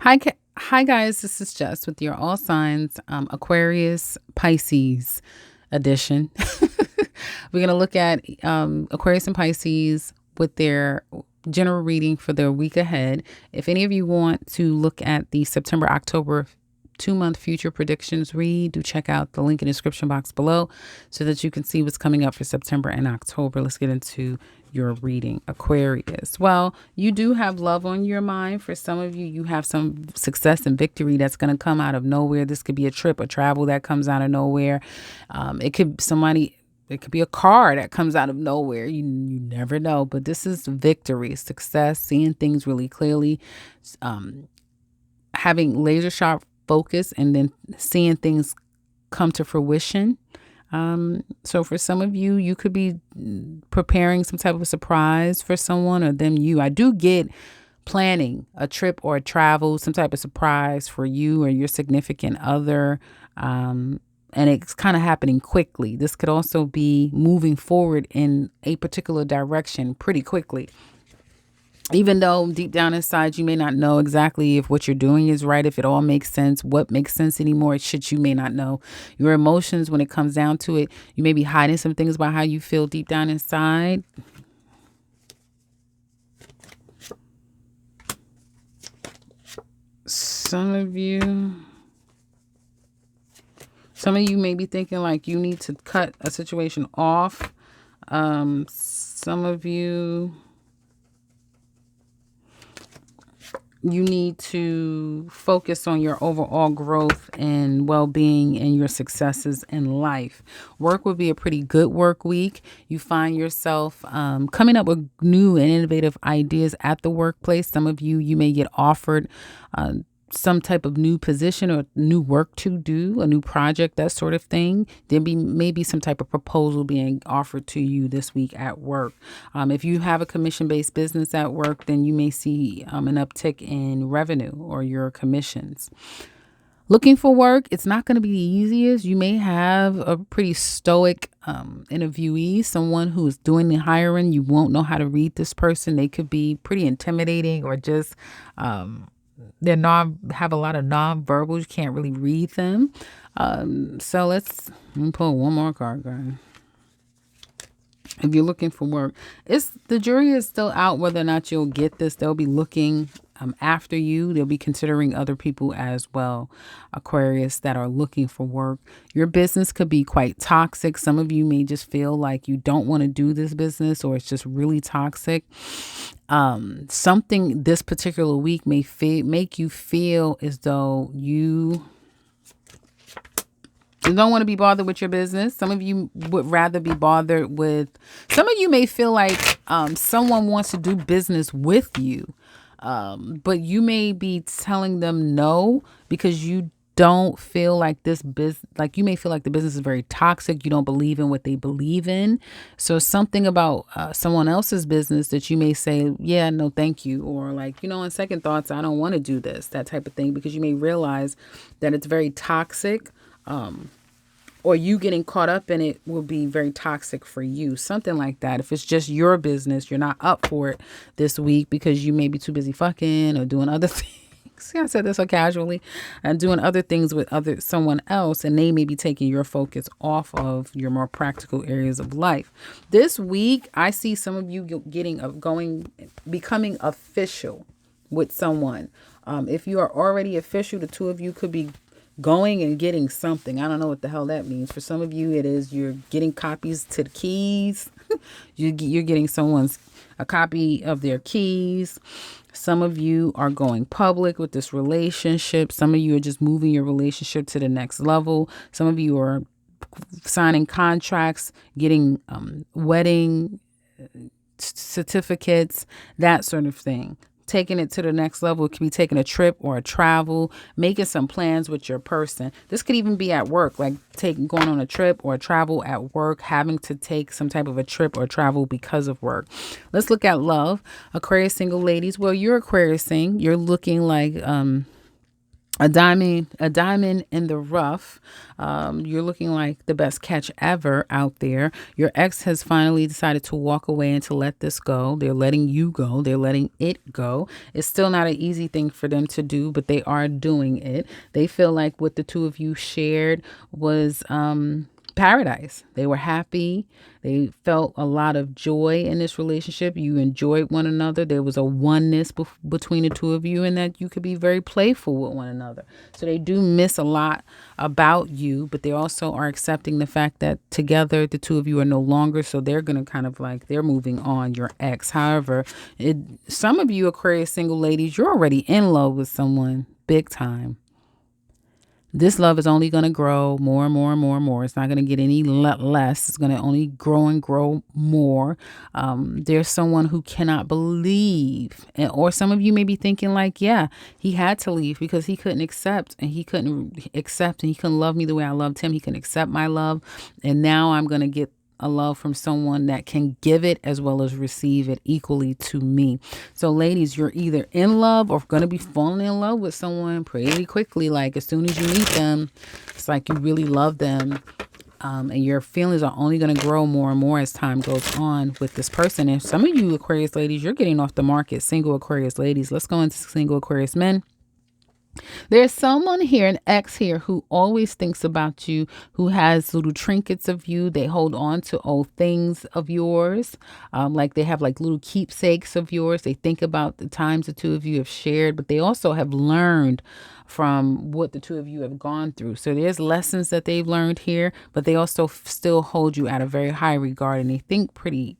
Hi guys, this is Jess with your All Signs Aquarius Pisces edition. We're gonna look at Aquarius and Pisces with their general reading for their week ahead. If any of you want to look at the September October 2 month future predictions read, do check out the link in the description box below so that you can see what's coming up for September and October. Let's get into your reading, Aquarius. Well, you do have love on your mind. For some of you, you have some success and victory that's going to come out of nowhere. This could be a trip or travel that comes out of nowhere. It could be a car that comes out of nowhere. You never know. But this is victory, success, seeing things really clearly, having laser sharp focus, and then seeing things come to fruition. So for some of you, you could be preparing some type of surprise for someone or them you. I do get planning a trip or a travel, some type of surprise for you or your significant other. And it's kind of happening quickly. This could also be moving forward in a particular direction pretty quickly. Even though deep down inside you may not know exactly if what you're doing is right, if it all makes sense, what makes sense anymore, shit you may not know. Your emotions, when it comes down to it, you may be hiding some things about how you feel deep down inside. Some of you may be thinking like you need to cut a situation off. Some of you need to focus on your overall growth and well-being and your successes in life. Work would be a pretty good work week. You find yourself coming up with new and innovative ideas at the workplace. Some of you may get offered some type of new position or new work to do, a new project, that sort of thing. There maybe some type of proposal being offered to you this week at work. If you have a commission-based business at work, then you may see an uptick in revenue or your commissions. Looking for work, it's not going to be the easiest. You may have a pretty stoic interviewee, someone who is doing the hiring. You won't know how to read this person. They could be pretty intimidating or just have a lot of non-verbals. You can't really read them. So let me pull one more card, guys. If you're looking for work, the jury is still out whether or not you'll get this. They'll be looking after you. They'll be considering other people as well, Aquarius, that are looking for work. Your business could be quite toxic. Some of you may just feel like you don't want to do this business, or it's just really toxic. Something this particular week may make you feel as though you don't want to be bothered with your business. Some of you would rather be bothered with, some of you may feel like someone wants to do business with you. But you may be telling them no because you don't feel like this business, like you may feel like the business is very toxic. You don't believe in what they believe in. So something about someone else's business that you may say, yeah, no, thank you. Or like, on second thoughts, I don't want to do this, that type of thing, because you may realize that it's very toxic. Or you getting caught up in it will be very toxic for you. Something like that. If it's just your business, you're not up for it this week because you may be too busy fucking or doing other things. See, I said this so casually. And doing other things with someone else, and they may be taking your focus off of your more practical areas of life. This week, I see some of you becoming official with someone. If you are already official, the two of you could be going and getting something. I don't know what the hell that means. For some of you, it is you're getting copies to the keys. You're getting a copy of their keys. Some of you are going public with this relationship. Some of you are just moving your relationship to the next level. Some of you are signing contracts, getting wedding certificates, that sort of thing. Taking it to the next level. It could be taking a trip or a travel, making some plans with your person. This could even be at work, like going on a trip or a travel at work, having to take some type of a trip or travel because of work. Let's look at love. Aquarius single ladies. Well, you're Aquarius sing. You're looking like a diamond in the rough. You're looking like the best catch ever out there. Your ex has finally decided to walk away and to let this go. They're letting you go. They're letting it go. It's still not an easy thing for them to do, but they are doing it. They feel like what the two of you shared was paradise. They were happy. They felt a lot of joy in this relationship. You enjoyed one another. There was a oneness between the two of you, and that you could be very playful with one another. So they do miss a lot about you, but they also are accepting the fact that together the two of you are no longer. So they're going to kind of like, they're moving on, your ex. However, some of you Aquarius single ladies, you're already in love with someone big time. This love is only going to grow more and more and more and more. It's not going to get any less. It's going to only grow and grow more. There's someone who cannot believe, or some of you may be thinking like, yeah, he had to leave because he couldn't accept, and he couldn't love me the way I loved him. He couldn't accept my love. And now I'm going to get a love from someone that can give it as well as receive it equally to me. So ladies, you're either in love or going to be falling in love with someone pretty quickly. Like as soon as you meet them, it's like you really love them. And your feelings are only going to grow more and more as time goes on with this person. And some of you Aquarius ladies, you're getting off the market. Single Aquarius ladies, let's go into single Aquarius men. There's someone here, an ex here, who always thinks about you, who has little trinkets of you. They hold on to old things of yours. Like they have like little keepsakes of yours. They think about the times the two of you have shared, but they also have learned from what the two of you have gone through. So there's lessons that they've learned here, but they also still hold you at a very high regard, and they think pretty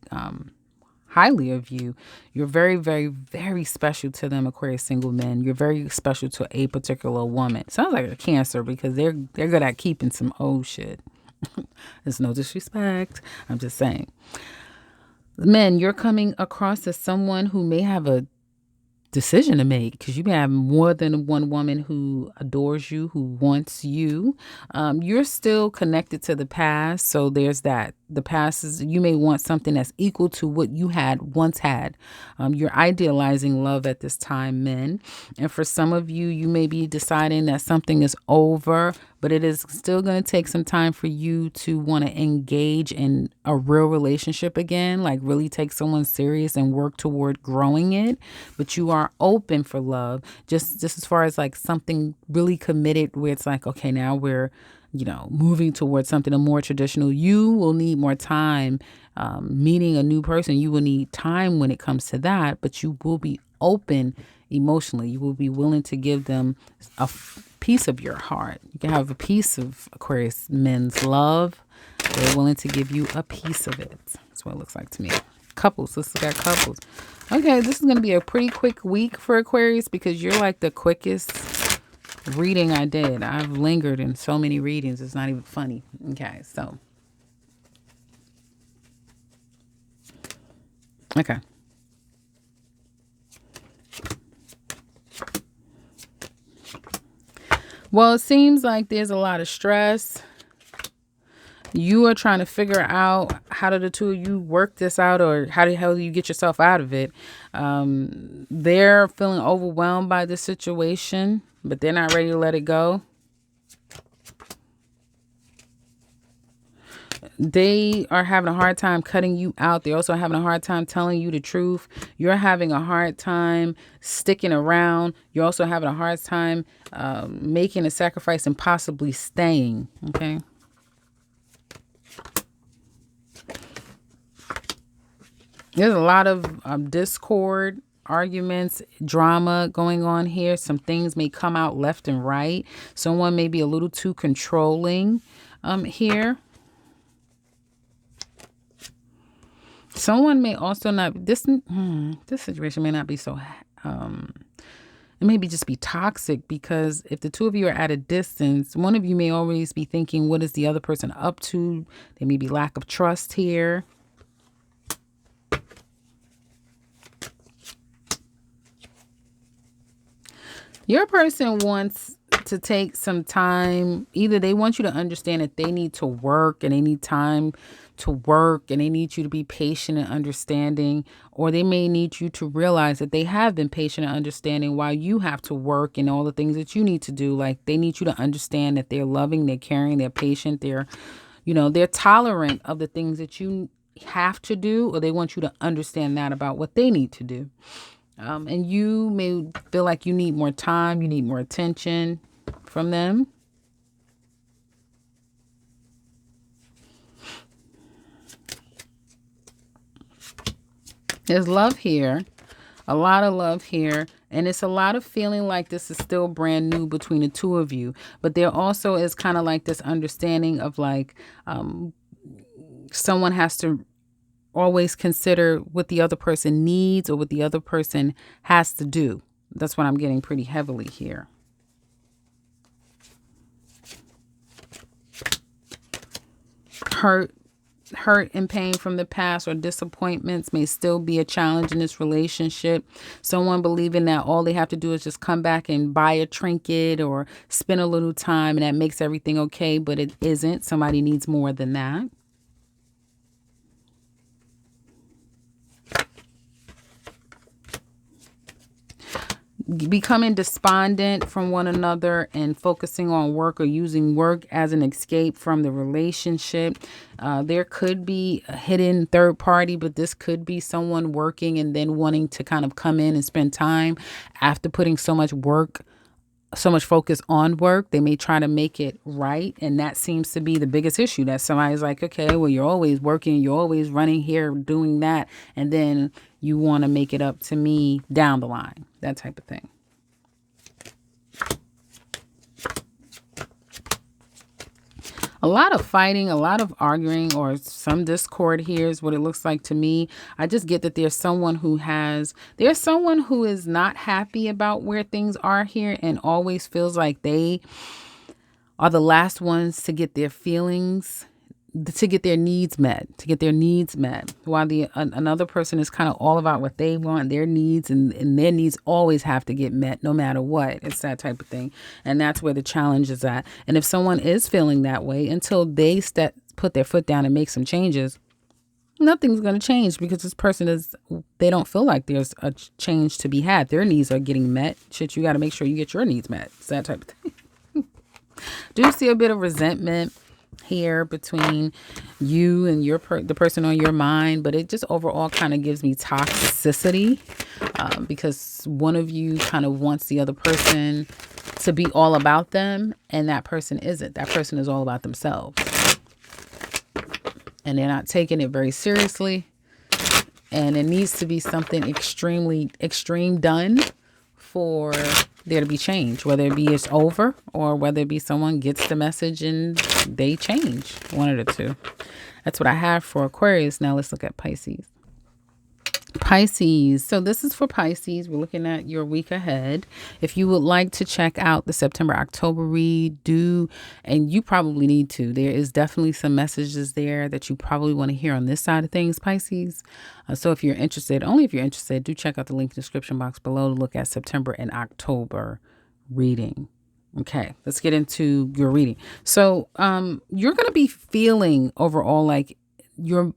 highly of you. You're very, very, very special to them, Aquarius single men. You're very special to a particular woman. Sounds like a Cancer because they're good at keeping some old shit. There's no disrespect. I'm just saying. Men, you're coming across as someone who may have a decision to make, because you may have more than one woman who adores you, who wants you. You're still connected to the past, so there's that. The past is, you may want something that's equal to what you had once had. You're idealizing love at this time, men. And for some of you, you may be deciding that something is over, but it is still going to take some time for you to want to engage in a real relationship again, like really take someone serious and work toward growing it. But you are open for love, just as far as like something really committed where it's like, okay, now we're moving towards something more traditional. You will need more time meeting a new person. You will need time when it comes to that, but you will be open emotionally. You will be willing to give them a piece of your heart. You can have a piece of Aquarius men's love. They're willing to give you a piece of it. That's what it looks like to me. Couples. Let's look at couples. Okay, this is going to be a pretty quick week for Aquarius because you're like the quickest reading I did. I've lingered in so many readings. It's not even funny. Okay, so. Okay. Well, it seems like there's a lot of stress. You are trying to figure out how do the two of you work this out, or how the hell do you get yourself out of it? They're feeling overwhelmed by the situation, but they're not ready to let it go. They are having a hard time cutting you out. They're also having a hard time telling you the truth. You're having a hard time sticking around. You're also having a hard time making a sacrifice and possibly staying. Okay. There's a lot of discord, arguments, drama going on here. Some things may come out left and right. Someone may be a little too controlling here. Someone may also not, this situation may not be so, it may just be toxic, because if the two of you are at a distance, one of you may always be thinking, what is the other person up to? There may be lack of trust here. Your person wants to take some time. Either they want you to understand that they need to work and they need time to work and they need you to be patient and understanding, or they may need you to realize that they have been patient and understanding while you have to work and all the things that you need to do. Like, they need you to understand that they're loving, they're caring, they're patient, they're tolerant of the things that you have to do, or they want you to understand that about what they need to do. And you may feel like you need more time, you need more attention from them. There's love here, a lot of love here, and it's a lot of feeling like this is still brand new between the two of you. But there also is kind of like this understanding of like someone has to always consider what the other person needs or what the other person has to do. That's what I'm getting pretty heavily here. Hurt and pain from the past or disappointments may still be a challenge in this relationship. Someone believing that all they have to do is just come back and buy a trinket or spend a little time and that makes everything okay, but it isn't. Somebody needs more than that. Becoming despondent from one another and focusing on work or using work as an escape from the relationship. There could be a hidden third party, but this could be someone working and then wanting to kind of come in and spend time after putting so much focus on work. They may try to make it right. And that seems to be the biggest issue, that somebody's like, okay, well, you're always working, you're always running here, doing that. And then you want to make it up to me down the line, that type of thing. A lot of fighting, a lot of arguing, or some discord here is what it looks like to me. I just get that there's someone who is not happy about where things are here and always feels like they are the last ones to get their feelings, to get their needs met, while another person is kind of all about what they want, their needs, and their needs always have to get met no matter what. It's that type of thing. And that's where the challenge is at. And if someone is feeling that way, until they put their foot down and make some changes, nothing's going to change, because this person they don't feel like there's a change to be had. Their needs are getting met. Shit, you got to make sure you get your needs met. It's that type of thing. Do see a bit of resentment here between you and the person on your mind, but it just overall kind of gives me toxicity, because one of you kind of wants the other person to be all about them, and that person isn't. That person is all about themselves, and they're not taking it very seriously, and it needs to be something extreme done for there to be change, whether it be it's over or whether it be someone gets the message and they change. One of the two. That's what I have for Aquarius. Now let's look at Pisces. Pisces. So this is for Pisces. We're looking at your week ahead. If you would like to check out the September-October read, and you probably need to. There is definitely some messages there that you probably want to hear on this side of things, Pisces. So if you're interested, only if you're interested, do check out the link in the description box below to look at September and October reading. Okay, let's get into your reading. So you're going to be feeling overall like your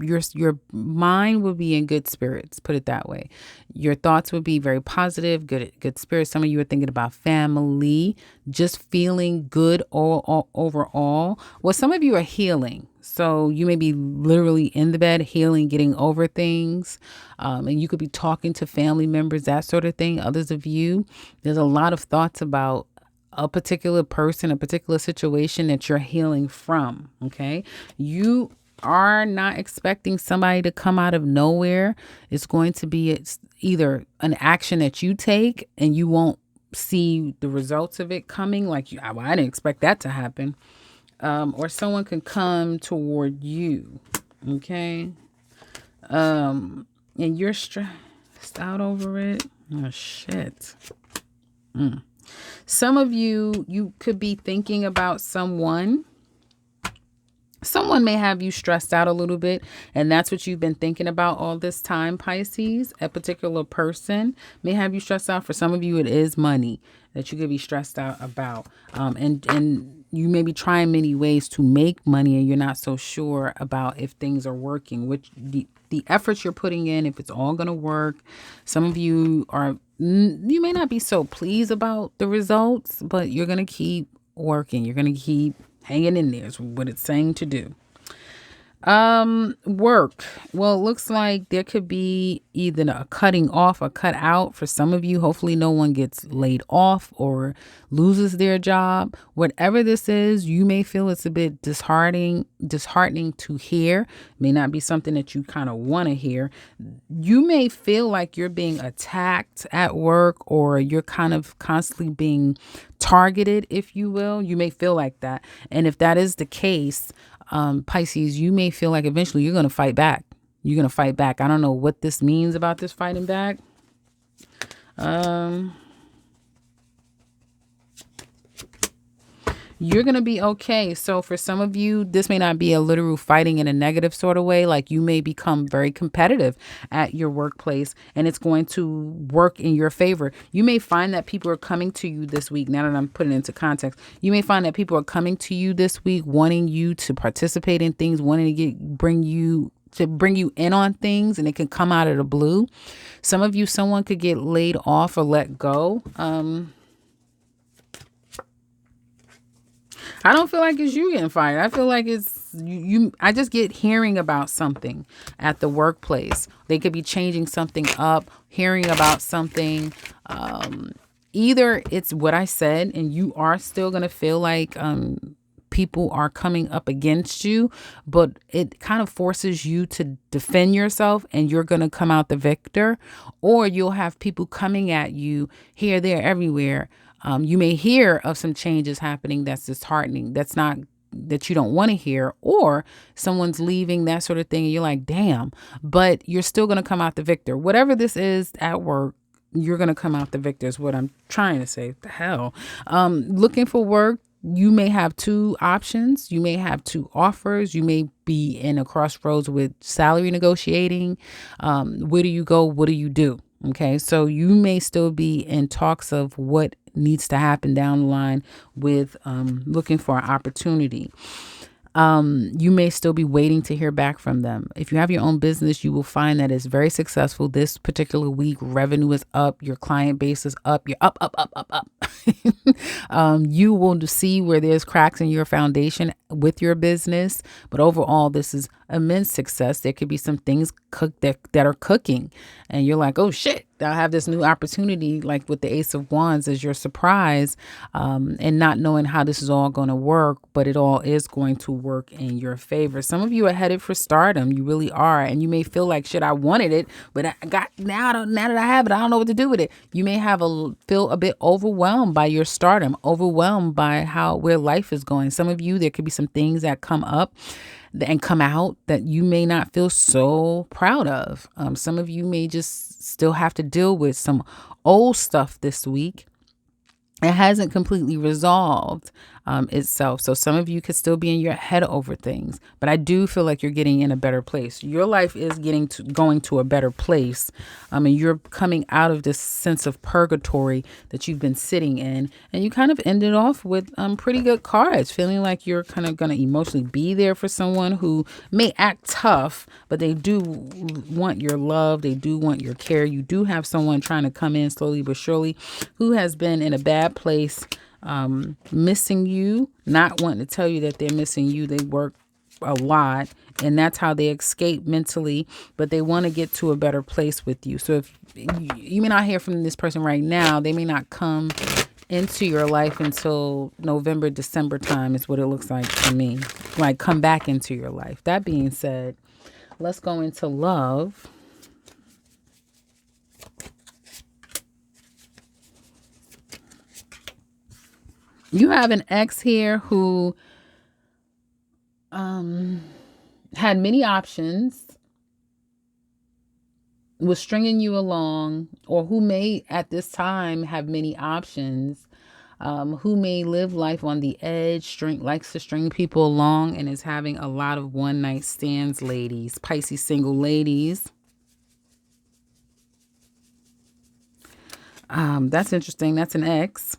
mind will be in good spirits, put it that way. Your thoughts would be very positive, good spirits. Some of you are thinking about family, just feeling good all overall. Well, some of you are healing. So you may be literally in the bed, healing, getting over things. And you could be talking to family members, that sort of thing. Others of you, there's a lot of thoughts about a particular person, a particular situation that you're healing from. Okay. You are not expecting somebody to come out of nowhere. It's going to be either an action that you take and you won't see the results of it coming. Like, I didn't expect that to happen. Or someone can come toward you. Okay. And you're stressed out over it. Oh, shit. Some of you could be thinking about someone Someone may have you stressed out a little bit, and that's what you've been thinking about all this time, Pisces. A particular person may have you stressed out. For some of you, it is money that you could be stressed out about. And you may be trying many ways to make money, and you're not so sure about if things are working, which the efforts you're putting in, if it's all going to work. Some of you are, you may not be so pleased about the results, but you're going to keep working. You're going to keep hanging in there is what it's saying to do. Work. Well, it looks like there could be either a cutting off or cut out for some of you. Hopefully no one gets laid off or loses their job. Whatever this is, you may feel it's a bit disheartening to hear. May not be something that you kind of want to hear. You may feel like you're being attacked at work, or you're kind of constantly being targeted, if you will. You may feel like that. And if that is the case, Pisces, you may feel like eventually you're going to fight back. You're going to fight back. I don't know what this means about this fighting back. You're going to be okay. So for some of you, this may not be a literal fighting in a negative sort of way. Like, you may become very competitive at your workplace, and it's going to work in your favor. You may find that people are coming to you this week. Now that I'm putting it into context, you may find that people are coming to you this week, wanting you to participate in things, wanting to bring you in on things, and it can come out of the blue. Some of you, someone could get laid off or let go. I don't feel like it's you getting fired. I feel like it's you. I just get hearing about something at the workplace. They could be changing something up, hearing about something. Either it's what I said, and you are still going to feel like people are coming up against you, but it kind of forces you to defend yourself, and you're going to come out the victor. Or you'll have people coming at you here, there, everywhere. You may hear of some changes happening that's disheartening, that you don't want to hear, or someone's leaving, that sort of thing, and you're like, damn, but you're still going to come out the victor. Whatever this is at work, you're going to come out the victor is what I'm trying to say. The hell. Looking for work, you may have two options. You may have two offers. You may be in a crossroads with salary negotiating. Where do you go? What do you do? Okay, so you may still be in talks of what needs to happen down the line with looking for an opportunity. You may still be waiting to hear back from them. If you have your own business, you will find that it's very successful this particular week. Revenue is up. Your client base is up. You're up. You will see where there's cracks in your foundation with your business. But overall, this is immense success. There could be some things that are cooking, and you're like, oh shit, I'll have this new opportunity, like with the Ace of Wands as your surprise, and not knowing how this is all going to work, but it all is going to work in your favor. Some of you are headed for stardom. You really are. And you may feel like, shit, I wanted it, but I got now that I have it, I don't know what to do with it. You may feel a bit overwhelmed by your stardom, overwhelmed by where life is going. Some of you, there could be some things that come up and come out that you may not feel so proud of. Some of you may just still have to deal with some old stuff this week. It hasn't completely resolved itself. So some of you could still be in your head over things, but I do feel like you're getting in a better place. Your life is going to a better place. And you're coming out of this sense of purgatory that you've been sitting in, and you kind of ended off with pretty good cards, feeling like you're kind of going to emotionally be there for someone who may act tough, but they do want your love. They do want your care. You do have someone trying to come in slowly but surely who has been in a bad place, missing you, not wanting to tell you that they're missing you. They work a lot, and that's how they escape mentally, but they want to get to a better place with you. So if you may not hear from this person right now, they may not come into your life until November, December time is what it looks like to me. Like, come back into your life. That being said, let's go into love. You have an ex here who had many options, was stringing you along, or who may at this time have many options. who may live life on the edge, likes to string people along, and is having a lot of one-night stands, ladies. Pisces single ladies. That's interesting. That's an ex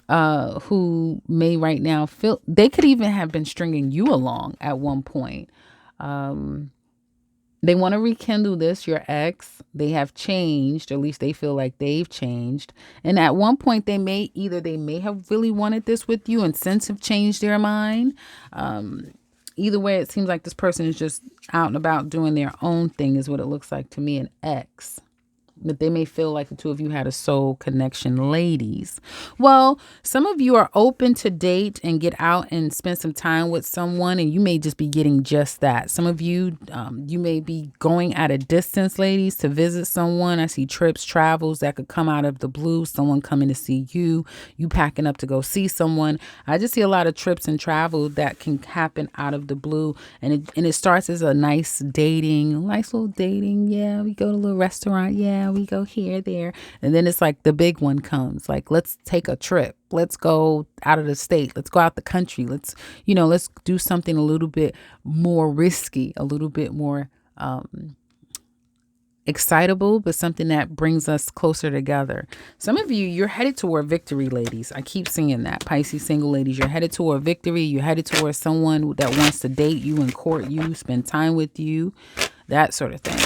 who may right now feel they could even have been stringing you along at one point. They want to rekindle this, your ex. They have changed, or at least they feel like they've changed. And at one point, they may have really wanted this with you and since have changed their mind. Either way, it seems like this person is just out and about doing their own thing is what it looks like to me, an ex. But they may feel like the two of you had a soul connection, ladies. Well, some of you are open to date and get out and spend some time with someone, and you may just be getting just that. Some of you, you may be going at a distance, ladies, to visit someone. I see trips, travels that could come out of the blue, someone coming to see you, you packing up to go see someone. I just see a lot of trips and travel that can happen out of the blue, and it starts as a nice little dating. Yeah, we go to a little restaurant. Yeah, we go here, there. And then it's like the big one comes. Like, let's take a trip. Let's go out of the state. Let's go out the country. Let's do something a little bit more risky, a little bit more excitable, but something that brings us closer together. Some of you, you're headed toward victory, ladies. I keep seeing that. Pisces single ladies, you're headed toward victory. You're headed toward someone that wants to date you and court you, spend time with you, that sort of thing.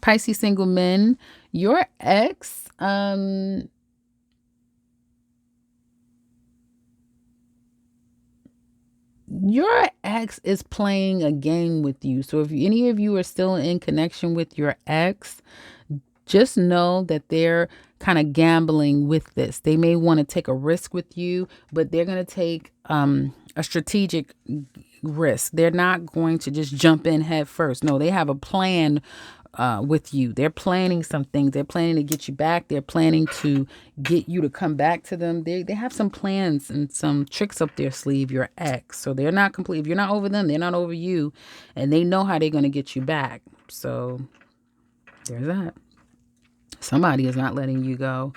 Pisces single men, your ex, is playing a game with you. So if any of you are still in connection with your ex, just know that they're kind of gambling with this. They may want to take a risk with you, but they're going to take a strategic risk. They're not going to just jump in head first. No, they have a plan with you. They're planning some things. They're planning to get you back. They're planning to get you to come back to them. They have some plans and some tricks up their sleeve, your ex. So they're not complete. If you're not over them, they're not over you. And they know how they're going to get you back. So there's that. Somebody is not letting you go.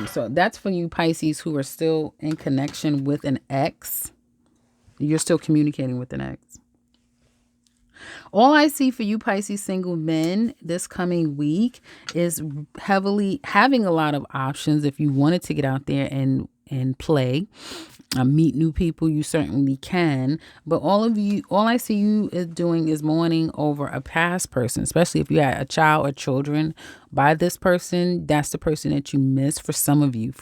So that's for you Pisces who are still in connection with an ex. You're still communicating with an ex. All I see for you Pisces single men this coming week is heavily having a lot of options. If you wanted to get out there and play, meet new people, you certainly can. But all I see you is doing is mourning over a past person, especially if you had a child or children by this person. That's the person that you miss for some of you.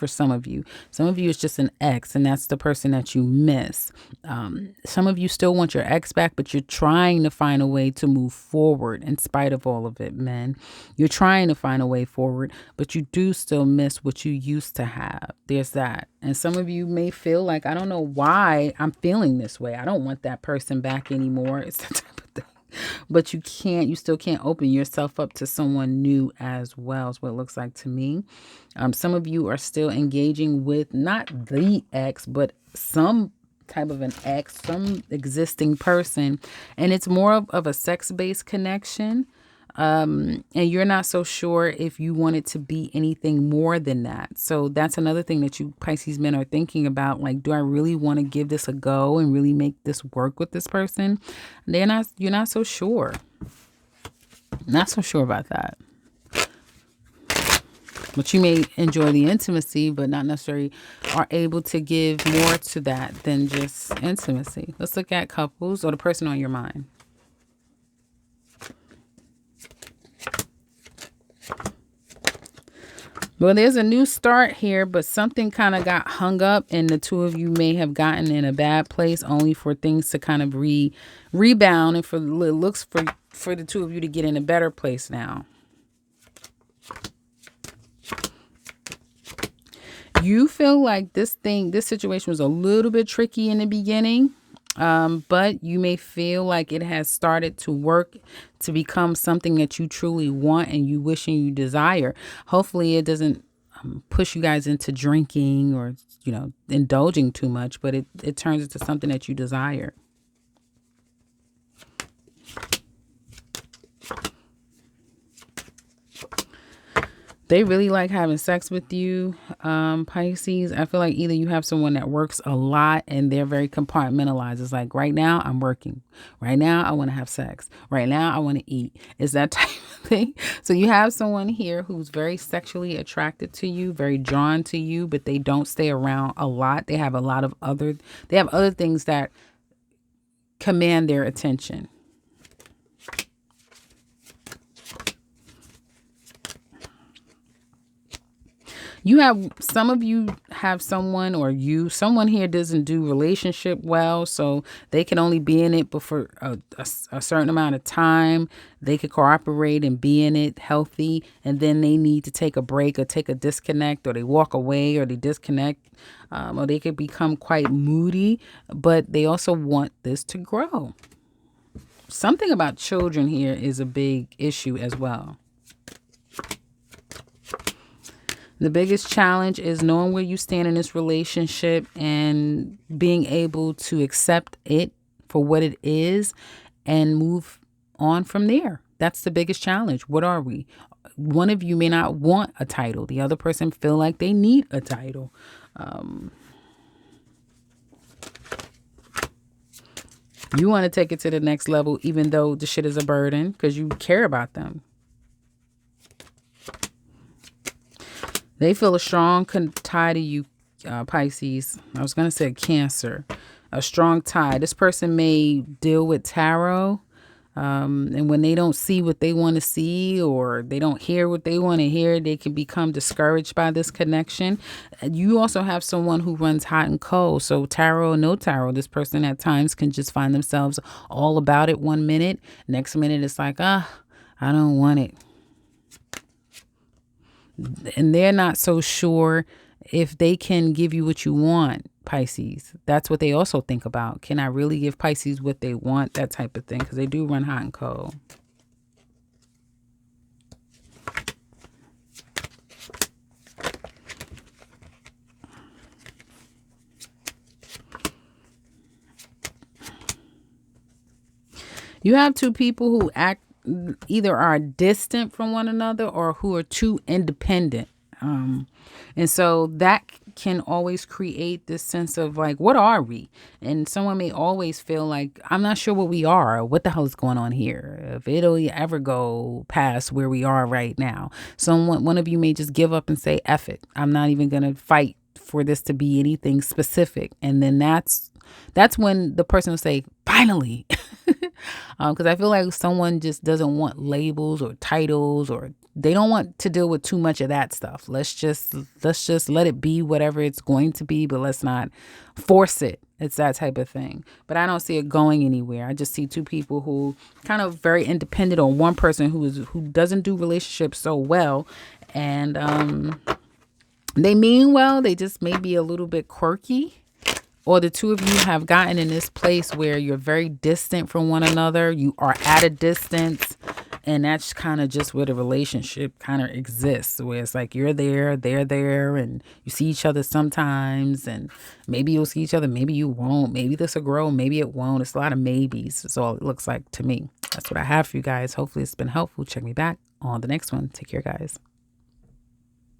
Some of you it's just an ex, and that's the person that you miss. Some of you still want your ex back, but you're trying to find a way to move forward in spite of all of it, men. You're trying to find a way forward, but you do still miss what you used to have. There's that. And some of you may feel like, I don't know why I'm feeling this way. I don't want that person back anymore. It's that type of thing. But you still can't open yourself up to someone new as well, is what it looks like to me. Some of you are still engaging with not the ex, but some type of an ex, some existing person. And it's more of a sex-based connection. And you're not so sure if you want it to be anything more than that. So that's another thing that you Pisces men are thinking about. Like, do I really want to give this a go and really make this work with this person? You're not so sure. Not so sure about that. But you may enjoy the intimacy, but not necessarily are able to give more to that than just intimacy. Let's look at couples or the person on your mind. Well, there's a new start here, but something kind of got hung up, and the two of you may have gotten in a bad place only for things to kind of rebound and for it looks for the two of you to get in a better place now. You feel like this situation was a little bit tricky in the beginning. But you may feel like it has started to work to become something that you truly want and you wish and you desire. Hopefully it doesn't push you guys into drinking or, indulging too much, but it turns into something that you desire. They really like having sex with you, Pisces. I feel like either you have someone that works a lot and they're very compartmentalized. It's like, right now I'm working. Right now I want to have sex. Right now I want to eat. It's that type of thing. So you have someone here who's very sexually attracted to you, very drawn to you, but they don't stay around a lot. They have other things that command their attention. Some of you have someone, or someone here doesn't do relationship well, so they can only be in it but for a certain amount of time. They could cooperate and be in it healthy, and then they need to take a break or take a disconnect, or they walk away or they disconnect, or they could become quite moody, but they also want this to grow. Something about children here is a big issue as well. The biggest challenge is knowing where you stand in this relationship and being able to accept it for what it is and move on from there. That's the biggest challenge. What are we? One of you may not want a title. The other person feel like they need a title. You want to take it to the next level, even though the shit is a burden, because you care about them. They feel a strong tie to you, Pisces. I was going to say Cancer. A strong tie. This person may deal with tarot. And when they don't see what they want to see, or they don't hear what they want to hear, they can become discouraged by this connection. You also have someone who runs hot and cold. So tarot or no tarot, this person at times can just find themselves all about it 1 minute. Next minute, it's like, I don't want it. And they're not so sure if they can give you what you want, Pisces. That's what they also think about. Can I really give Pisces what they want? That type of thing, because they do run hot and cold. You have two people who either are distant from one another or who are too independent. And so that can always create this sense of like, what are we? And someone may always feel like, I'm not sure what we are. What the hell is going on here? If it'll ever go past where we are right now. One of you may just give up and say, F it. I'm not even going to fight for this to be anything specific. And then that's when the person will say, finally. Because I feel like someone just doesn't want labels or titles, or they don't want to deal with too much of that stuff. Let's just let it be whatever it's going to be, but let's not force it. It's that type of thing. But I don't see it going anywhere. I just see two people who kind of very independent, or one person who doesn't do relationships so well, and they mean well. They just may be a little bit quirky. Or the two of you have gotten in this place where you're very distant from one another. You are at a distance. And that's kind of just where the relationship kind of exists, where it's like you're there, they're there, and you see each other sometimes. And maybe you'll see each other, maybe you won't. Maybe this will grow, maybe it won't. It's a lot of maybes. That's all it looks like to me. That's what I have for you guys. Hopefully it's been helpful. Check me back on the next one. Take care, guys.